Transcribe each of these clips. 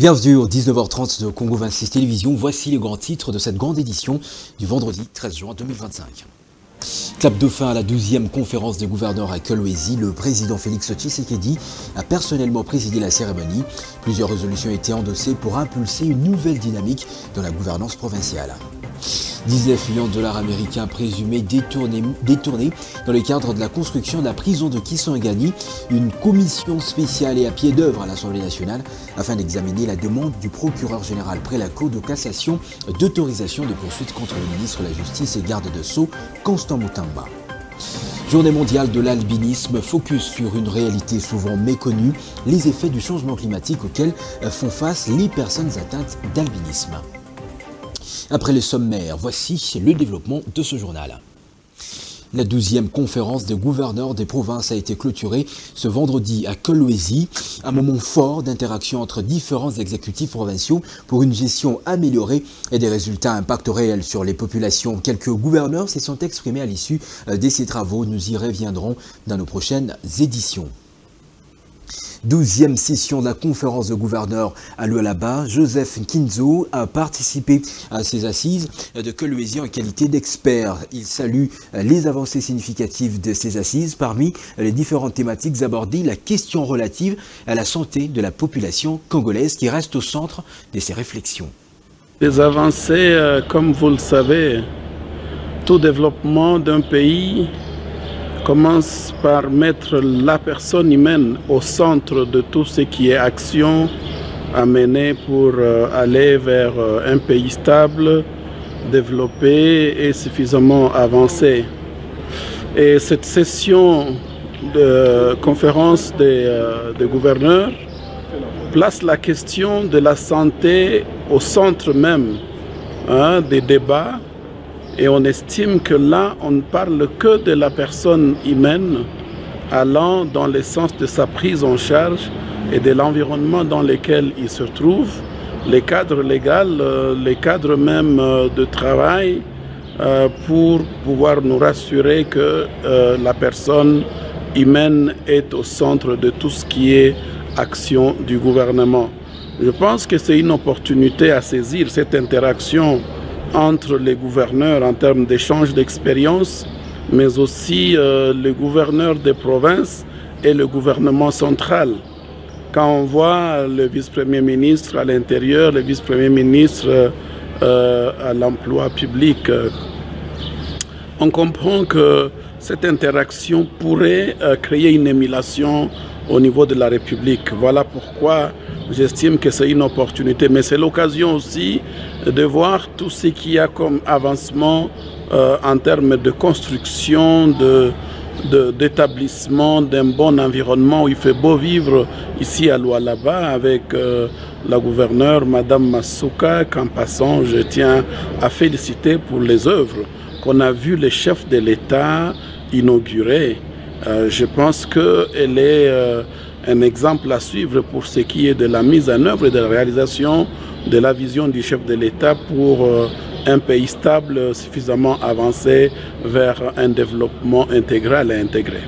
Bienvenue au 19h30 de Congo 26 Télévision. Voici les grands titres de cette grande édition du vendredi 13 juin 2025. Clap de fin à la 12e conférence des gouverneurs à Kolwezi. Le président Félix Tshisekedi a personnellement présidé la cérémonie. Plusieurs résolutions ont été endossées pour impulser une nouvelle dynamique dans la gouvernance provinciale. 19 millions de dollars américains présumés détournés dans le cadre de la construction de la prison de Kisangani. Une commission spéciale est à pied d'œuvre à l'Assemblée nationale afin d'examiner la demande du procureur général près la Cour de cassation d'autorisation de poursuite contre le ministre de la Justice et garde de Sceaux, Constant Mutamba. Journée mondiale de l'albinisme, focus sur une réalité souvent méconnue, les effets du changement climatique auxquels font face les personnes atteintes d'albinisme. Après les sommaires, voici le développement de ce journal. La 12e conférence des gouverneurs des provinces a été clôturée ce vendredi à Kolwezi, un moment fort d'interaction entre différents exécutifs provinciaux pour une gestion améliorée et des résultats à impact réel sur les populations. Quelques gouverneurs se sont exprimés à l'issue de ces travaux. Nous y reviendrons dans nos prochaines éditions. 12e session de la conférence de gouverneurs à Lualaba. Joseph Nkinzo a participé à ces assises de Kolwezi en qualité d'expert. Il salue les avancées significatives de ces assises. Parmi les différentes thématiques abordées, la question relative à la santé de la population congolaise qui reste au centre de ces réflexions. Les avancées, comme vous le savez, tout développement d'un pays commence par mettre la personne humaine au centre de tout ce qui est action à mener pour aller vers un pays stable, développé et suffisamment avancé. Et cette session de conférence des gouverneurs place la question de la santé au centre même des débats. Et on estime que là, on ne parle que de la personne humaine allant dans le sens de sa prise en charge et de l'environnement dans lequel il se trouve, les cadres légaux, les cadres même de travail, pour pouvoir nous rassurer que la personne humaine est au centre de tout ce qui est action du gouvernement. Je pense que c'est une opportunité à saisir, cette interaction entre les gouverneurs en termes d'échange d'expérience, mais aussi les gouverneurs des provinces et le gouvernement central. Quand on voit le vice-premier ministre à l'intérieur, le vice-premier ministre à l'emploi public, on comprend que cette interaction pourrait créer une émulation au niveau de la République. Voilà pourquoi j'estime que c'est une opportunité, mais c'est l'occasion aussi de voir tout ce qu'il y a comme avancement en termes de construction, d'établissement d'un bon environnement où il fait beau vivre ici à Lualaba avec la gouverneure Madame Masuka, qu'en passant je tiens à féliciter pour les œuvres qu'on a vu les chefs de l'État inaugurer. Je pense qu'elle est un exemple à suivre pour ce qui est de la mise en œuvre et de la réalisation de la vision du chef de l'État pour un pays stable, suffisamment avancé vers un développement intégral et intégré.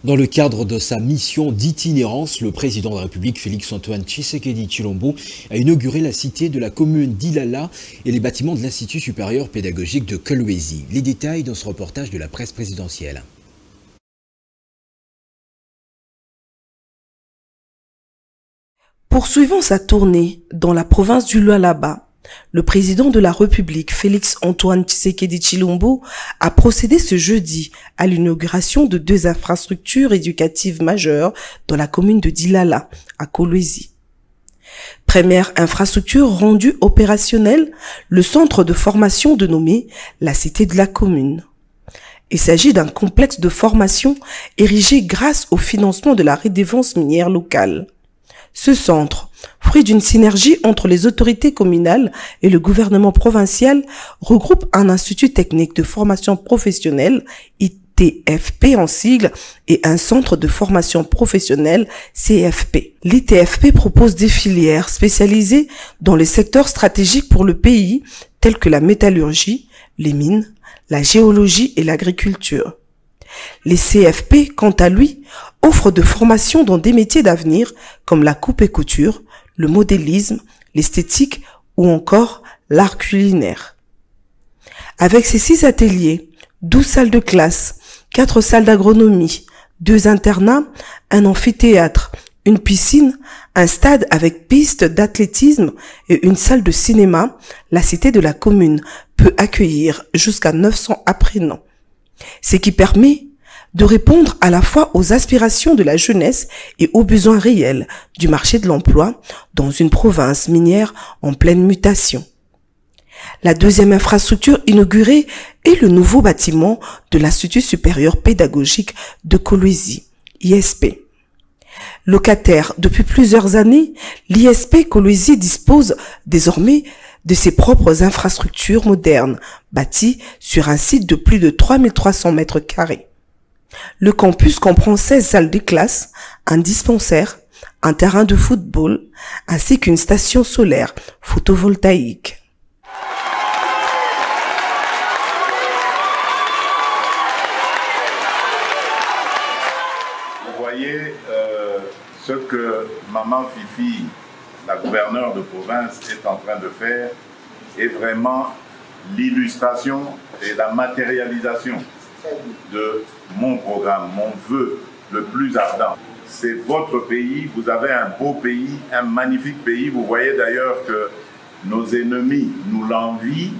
Dans le cadre de sa mission d'itinérance, le président de la République, Félix-Antoine Tshisekedi Tshilombo, a inauguré la cité de la commune d'Ilala et les bâtiments de l'Institut supérieur pédagogique de Kolwezi. Les détails dans ce reportage de la presse présidentielle. Poursuivant sa tournée dans la province du Lualaba, le président de la République, Félix-Antoine Tshisekedi Tshilombo, a procédé ce jeudi à l'inauguration de 2 infrastructures éducatives majeures dans la commune de Dilala, à Kolwezi. Première infrastructure rendue opérationnelle, le centre de formation dénommé la Cité de la commune. Il s'agit d'un complexe de formation érigé grâce au financement de la redevance minière locale. Ce centre, fruit d'une synergie entre les autorités communales et le gouvernement provincial, regroupe un institut technique de formation professionnelle, ITFP en sigle, et un centre de formation professionnelle, CFP. L'ITFP propose des filières spécialisées dans les secteurs stratégiques pour le pays, tels que la métallurgie, les mines, la géologie et l'agriculture. Les CFP, quant à lui, offrent de formations dans des métiers d'avenir comme la coupe et couture, le modélisme, l'esthétique ou encore l'art culinaire. Avec ses 6 ateliers, 12 salles de classe, 4 salles d'agronomie, 2 internats, un amphithéâtre, une piscine, un stade avec piste d'athlétisme et une salle de cinéma, la cité de la commune peut accueillir jusqu'à 900 apprenants. Ce qui permet de répondre à la fois aux aspirations de la jeunesse et aux besoins réels du marché de l'emploi dans une province minière en pleine mutation. La deuxième infrastructure inaugurée est le nouveau bâtiment de l'Institut supérieur pédagogique de Kolwezi, ISP. Locataire depuis plusieurs années, l'ISP Kolwezi dispose désormais de ses propres infrastructures modernes, bâties sur un site de plus de 3300 mètres carrés. Le campus comprend 16 salles de classe, un dispensaire, un terrain de football, ainsi qu'une station solaire photovoltaïque. Vous voyez ce que Maman Fifi, la gouverneure de province, est en train de faire est vraiment l'illustration et la matérialisation de mon programme, mon vœu le plus ardent. C'est votre pays, vous avez un beau pays, un magnifique pays. Vous voyez d'ailleurs que nos ennemis nous l'envient.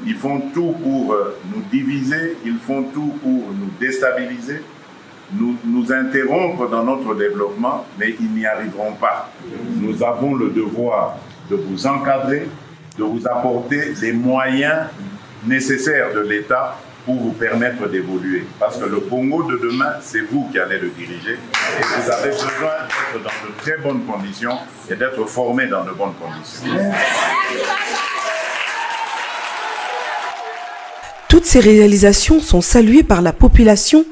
Ils font tout pour nous diviser, ils font tout pour nous déstabiliser, nous interrompre dans notre développement, mais ils n'y arriveront pas. Nous avons le devoir de vous encadrer, de vous apporter les moyens nécessaires de l'État pour vous permettre d'évoluer. Parce que le Congo de demain, c'est vous qui allez le diriger. Et vous avez besoin d'être dans de très bonnes conditions et d'être formé dans de bonnes conditions. Toutes ces réalisations sont saluées par la population.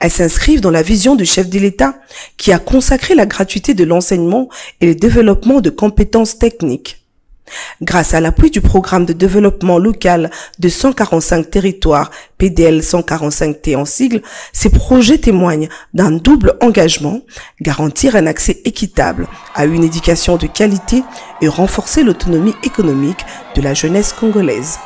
Elles s'inscrivent dans la vision du chef de l'État qui a consacré la gratuité de l'enseignement et le développement de compétences techniques. Grâce à l'appui du programme de développement local de 145 territoires, PDL 145T en sigle, ces projets témoignent d'un double engagement, garantir un accès équitable à une éducation de qualité et renforcer l'autonomie économique de la jeunesse congolaise.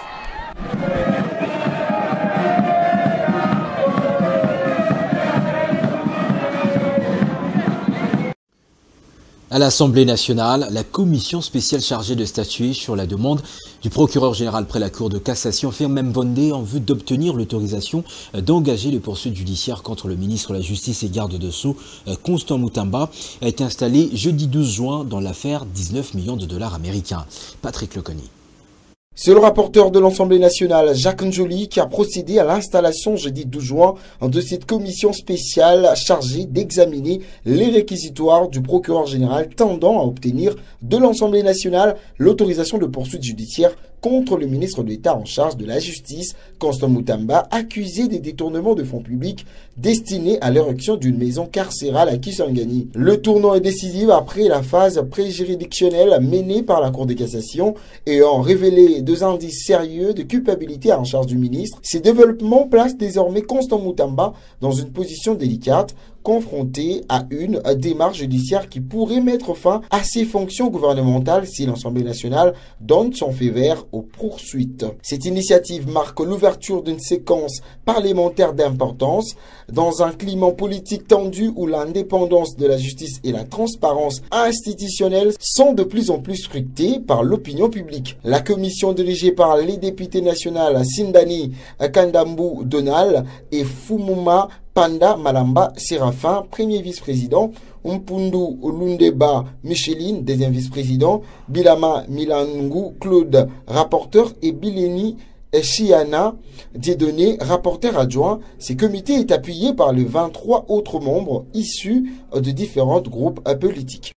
À l'Assemblée nationale, la commission spéciale chargée de statuer sur la demande du procureur général près la Cour de cassation Firmin Mbonde en vue d'obtenir l'autorisation d'engager les poursuites judiciaires contre le ministre de la Justice et garde de Sceaux, Constant Mutamba, a été installée jeudi 12 juin dans l'affaire 19 millions de dollars américains. Patrick Leconi. C'est le rapporteur de l'Assemblée nationale, Jacques Njoli, qui a procédé à l'installation jeudi 12 juin de cette commission spéciale chargée d'examiner les réquisitoires du procureur général tendant à obtenir de l'Assemblée nationale l'autorisation de poursuite judiciaire contre le ministre de l'État en charge de la justice, Constant Mutamba, accusé des détournements de fonds publics destinés à l'érection d'une maison carcérale à Kisangani. Le tournant est décisif après la phase pré-juridictionnelle menée par la Cour de cassation ayant révélé 2 indices sérieux de culpabilité en charge du ministre. Ces développements placent désormais Constant Mutamba dans une position délicate, confronté à une démarche judiciaire qui pourrait mettre fin à ses fonctions gouvernementales si l'Assemblée nationale donne son feu vert aux poursuites. Cette initiative marque l'ouverture d'une séquence parlementaire d'importance dans un climat politique tendu où l'indépendance de la justice et la transparence institutionnelle sont de plus en plus scrutées par l'opinion publique. La commission dirigée par les députés nationaux Sindani Kandambu Donald et Fumuma Panda Malamba Séraphin, premier vice-président, Mpundu Lundeba Micheline, deuxième vice-président, Bilama Milangu Claude, rapporteur, et Bileni Chiana Dieudonné, rapporteur adjoint. Ce comité est appuyé par les 23 autres membres issus de différents groupes politiques.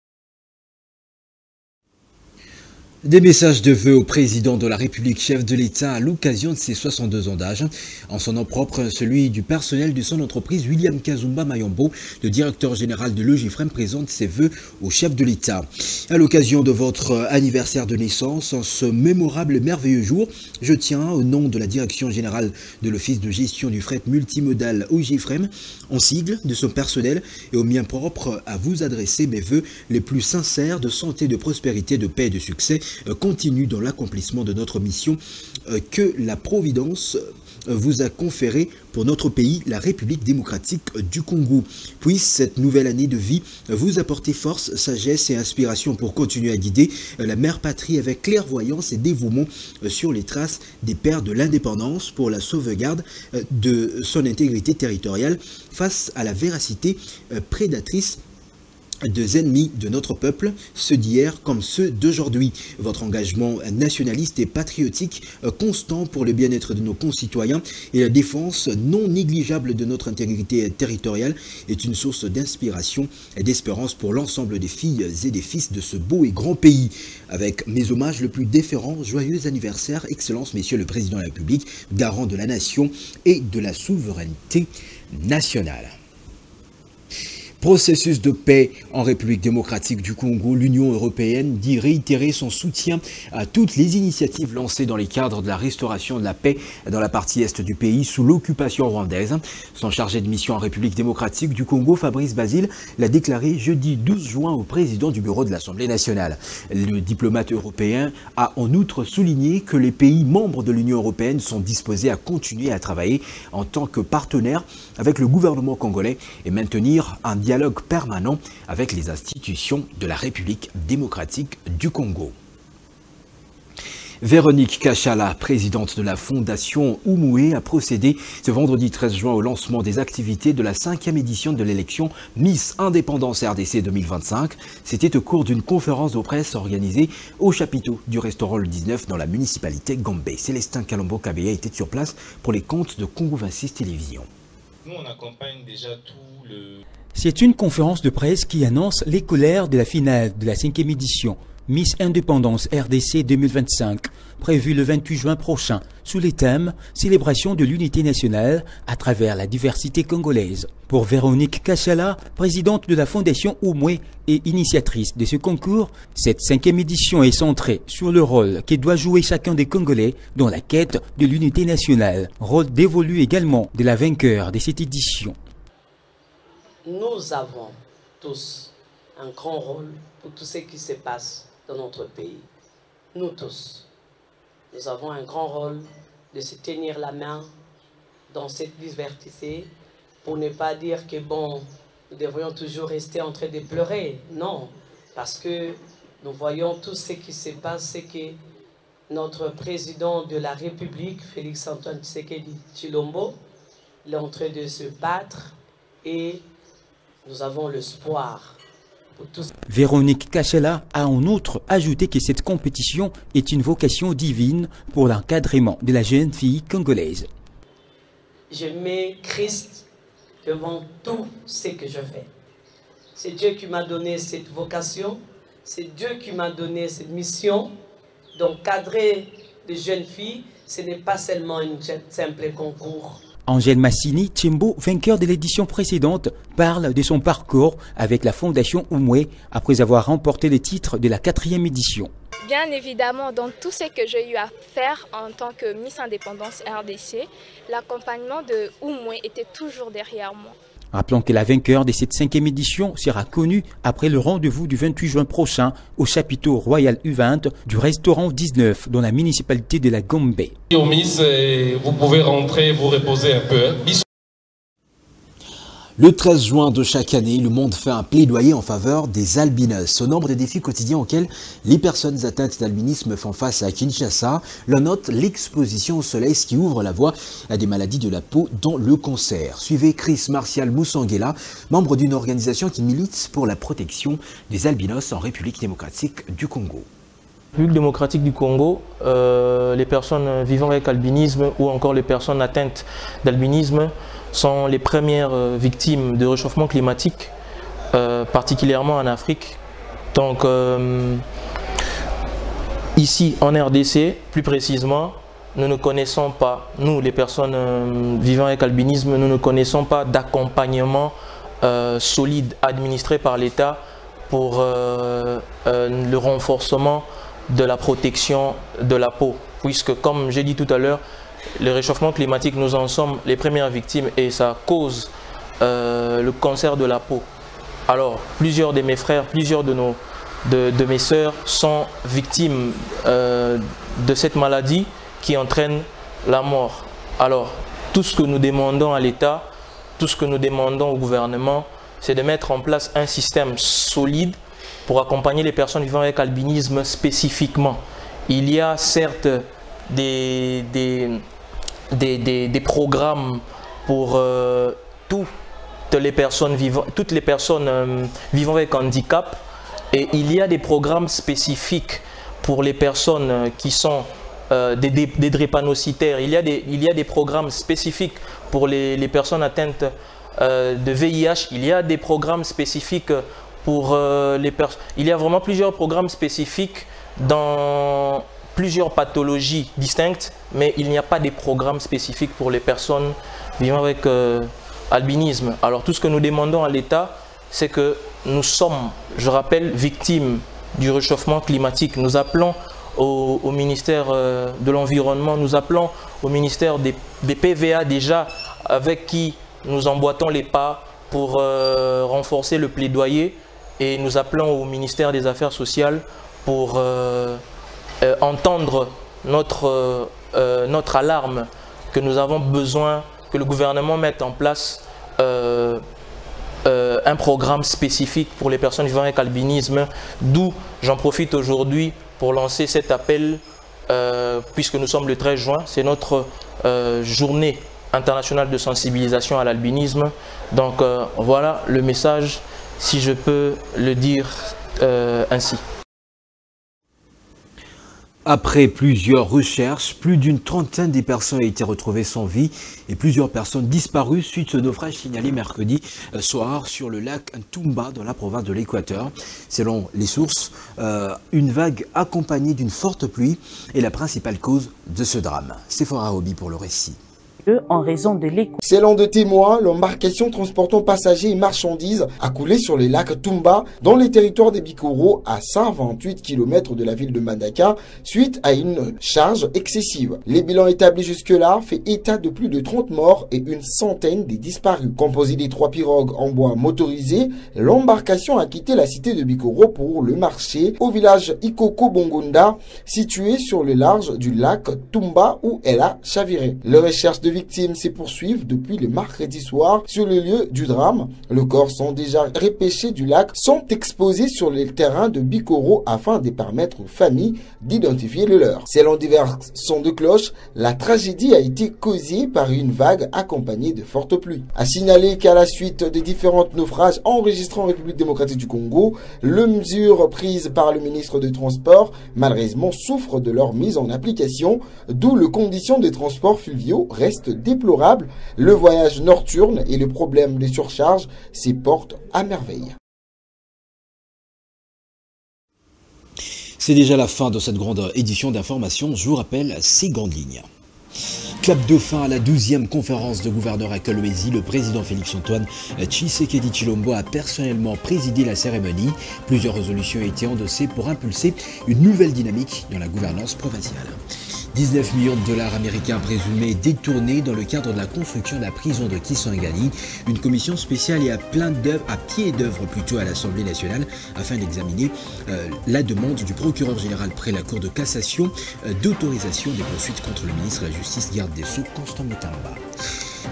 Des messages de vœux au président de la République, chef de l'État, à l'occasion de ses 62 ans d'âge. En son nom propre, celui du personnel de son entreprise, William Kazumba Mayombo, le directeur général de l'EGIFREM, présente ses vœux au chef de l'État. À l'occasion de votre anniversaire de naissance, en ce mémorable et merveilleux jour, je tiens, au nom de la direction générale de l'Office de gestion du fret multimodal EGIFREM, en sigle de son personnel et au mien propre, à vous adresser mes vœux les plus sincères de santé, de prospérité, de paix et de succès continue dans l'accomplissement de notre mission que la Providence vous a conféré pour notre pays, la République démocratique du Congo. Puisse cette nouvelle année de vie vous apporter force, sagesse et inspiration pour continuer à guider la mère patrie avec clairvoyance et dévouement sur les traces des pères de l'indépendance pour la sauvegarde de son intégrité territoriale face à la véracité prédatrice des ennemis de notre peuple, ceux d'hier comme ceux d'aujourd'hui. Votre engagement nationaliste et patriotique constant pour le bien-être de nos concitoyens et la défense non négligeable de notre intégrité territoriale est une source d'inspiration et d'espérance pour l'ensemble des filles et des fils de ce beau et grand pays. Avec mes hommages le plus déférents, joyeux anniversaire, Excellence, Messieurs le Président de la République, garant de la nation et de la souveraineté nationale. Processus de paix en République démocratique du Congo, l'Union européenne dit réitérer son soutien à toutes les initiatives lancées dans les cadres de la restauration de la paix dans la partie est du pays sous l'occupation rwandaise. Son chargé de mission en République démocratique du Congo, Fabrice Basile, l'a déclaré jeudi 12 juin au président du bureau de l'Assemblée nationale. Le diplomate européen a en outre souligné que les pays membres de l'Union européenne sont disposés à continuer à travailler en tant que partenaires avec le gouvernement congolais et maintenir un dialogue permanent avec les institutions de la République démocratique du Congo. Véronique Kachala, présidente de la Fondation Oumoué, a procédé ce vendredi 13 juin au lancement des activités de la 5e édition de l'élection Miss Indépendance RDC 2025. C'était au cours d'une conférence de presse organisée au chapiteau du restaurant Le 19 dans la municipalité Gombe. Célestin Kalombo Kabeya était sur place pour les comptes de Congo 26 Télévision. Nous, on accompagne déjà tout le... C'est une conférence de presse qui annonce les colères de la finale de la 5e édition Miss Indépendance RDC 2025, prévue le 28 juin prochain, sous les thèmes « Célébration de l'unité nationale à travers la diversité congolaise ». Pour Véronique Kachala, présidente de la Fondation Oumoué et initiatrice de ce concours, cette 5e édition est centrée sur le rôle que doit jouer chacun des Congolais dans la quête de l'unité nationale, rôle dévolu également de la vainqueur de cette édition. Nous avons tous un grand rôle pour tout ce qui se passe dans notre pays. Nous tous, nous avons un grand rôle de se tenir la main dans cette diversité pour ne pas dire que bon, nous devrions toujours rester en train de pleurer. Non, parce que nous voyons tout ce qui se passe, c'est que notre président de la République, Félix Antoine Tshisekedi Tshilombo, il est en train de se battre et nous avons l'espoir. Véronique Kachala a en outre ajouté que cette compétition est une vocation divine pour l'encadrement de la jeune fille congolaise. Je mets Christ devant tout ce que je fais. C'est Dieu qui m'a donné cette vocation, c'est Dieu qui m'a donné cette mission d'encadrer les jeunes filles. Ce n'est pas seulement un simple concours. Angèle Massini Tchimbo, vainqueur de l'édition précédente, parle de son parcours avec la Fondation Oumoué après avoir remporté le titre de la 4e édition. Bien évidemment, dans tout ce que j'ai eu à faire en tant que Miss Indépendance RDC, l'accompagnement de Oumoué était toujours derrière moi. Rappelons que la vainqueur de cette 5e édition sera connue après le rendez-vous du 28 juin prochain au chapiteau Royal U20 du restaurant 19 dans la municipalité de la Gombe. Au Miss, vous pouvez rentrer, vous reposer un peu. Le 13 juin de chaque année, le monde fait un plaidoyer en faveur des albinos. Au nombre des défis quotidiens auxquels les personnes atteintes d'albinisme font face à Kinshasa, l'on note l'exposition au soleil, ce qui ouvre la voie à des maladies de la peau, dont le cancer. Suivez Chris Martial Moussangela, membre d'une organisation qui milite pour la protection des albinos en République démocratique du Congo. République démocratique du Congo, les personnes vivant avec albinisme ou encore les personnes atteintes d'albinisme sont les premières victimes de réchauffement climatique, particulièrement en Afrique. Donc, ici en RDC, plus précisément, nous ne connaissons pas, nous les personnes vivant avec albinisme, nous ne connaissons pas d'accompagnement solide administré par l'État pour le renforcement de la protection de la peau. Puisque, comme j'ai dit tout à l'heure, le réchauffement climatique, nous en sommes les premières victimes et ça cause le cancer de la peau. Alors, plusieurs de mes frères, plusieurs de mes sœurs sont victimes de cette maladie qui entraîne la mort. Alors, tout ce que nous demandons à l'État, tout ce que nous demandons au gouvernement, c'est de mettre en place un système solide pour accompagner les personnes vivant avec albinisme spécifiquement. Il y a certes des programmes pour toutes les personnes vivant avec handicap, et il y a des programmes spécifiques pour les personnes qui sont des drépanocytaires. Il y a des programmes spécifiques pour les personnes atteintes de VIH. Il y a des programmes spécifiques pour les personnes. Il y a vraiment plusieurs programmes spécifiques dans plusieurs pathologies distinctes, mais il n'y a pas de programmes spécifiques pour les personnes vivant avec albinisme. Alors tout ce que nous demandons à l'État, c'est que nous sommes, je rappelle, victimes du réchauffement climatique. Nous appelons au ministère de l'Environnement, nous appelons au ministère des PVA déjà, avec qui nous emboîtons les pas pour renforcer le plaidoyer, et nous appelons au ministère des Affaires sociales pour entendre notre alarme, que nous avons besoin que le gouvernement mette en place un programme spécifique pour les personnes vivant avec albinisme, d'où j'en profite aujourd'hui pour lancer cet appel, puisque nous sommes le 13 juin, c'est notre journée internationale de sensibilisation à l'albinisme. Donc voilà le message, si je peux le dire ainsi. Après plusieurs recherches, plus d'une trentaine des personnes ont été retrouvées sans vie et plusieurs personnes disparues suite au naufrage signalé mercredi soir sur le lac Tumba dans la province de l'Équateur. Selon les sources, une vague accompagnée d'une forte pluie est la principale cause de ce drame. Sephora Hobby pour le récit. En raison de l'écoute. Selon des témoins, l'embarcation transportant passagers et marchandises a coulé sur le lac Tumba dans les territoires des Bikoro à 128 km de la ville de Mandaka suite à une charge excessive. Les bilans établis jusque-là fait état de plus de 30 morts et une centaine de disparus. Composée des 3 pirogues en bois motorisées, l'embarcation a quitté la cité de Bikoro pour le marché au village Ikoko Bongonda situé sur le large du lac Tumba où elle a chaviré. Les recherches de victimes se poursuivent depuis le mercredi soir sur le lieu du drame. Les corps sont déjà repêchés du lac, sont exposés sur les terrains de Bikoro afin de permettre aux familles d'identifier le leur. Selon divers sons de cloche, la tragédie a été causée par une vague accompagnée de fortes pluies. À signaler qu'à la suite des différents naufrages enregistrés en République démocratique du Congo, les mesures prises par le ministre des Transports malheureusement souffrent de leur mise en application, d'où les conditions des transports fluviaux restent déplorable, le voyage nocturne et le problème des surcharges s'y portent à merveille. C'est déjà la fin de cette grande édition d'information. Je vous rappelle ces grandes lignes. Clap de fin à la 12e conférence de gouverneurs à Kolwezi. Le président Félix-Antoine Tshisekedi Tshilombo a personnellement présidé la cérémonie. Plusieurs résolutions ont été endossées pour impulser une nouvelle dynamique dans la gouvernance provinciale. 19 millions de dollars américains présumés détournés dans le cadre de la construction de la prison de Kisangani. Une commission spéciale est à pied d'œuvre plutôt à l'Assemblée nationale afin d'examiner la demande du procureur général près la Cour de cassation d'autorisation des poursuites contre le ministre de la Justice, garde des Sceaux, Constant Mutamba.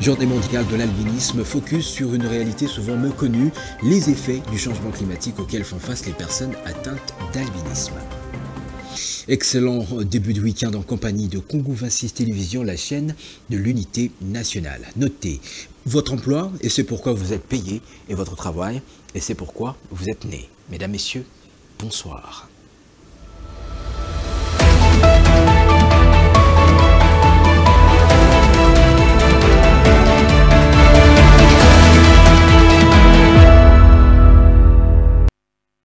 Journée mondiale de l'albinisme, focus sur une réalité souvent méconnue, les effets du changement climatique auxquels font face les personnes atteintes d'albinisme. Excellent début de week-end en compagnie de Congo 26 Télévision, la chaîne de l'unité nationale. Notez votre emploi et c'est pourquoi vous êtes payé, et votre travail et c'est pourquoi vous êtes né. Mesdames, Messieurs, bonsoir.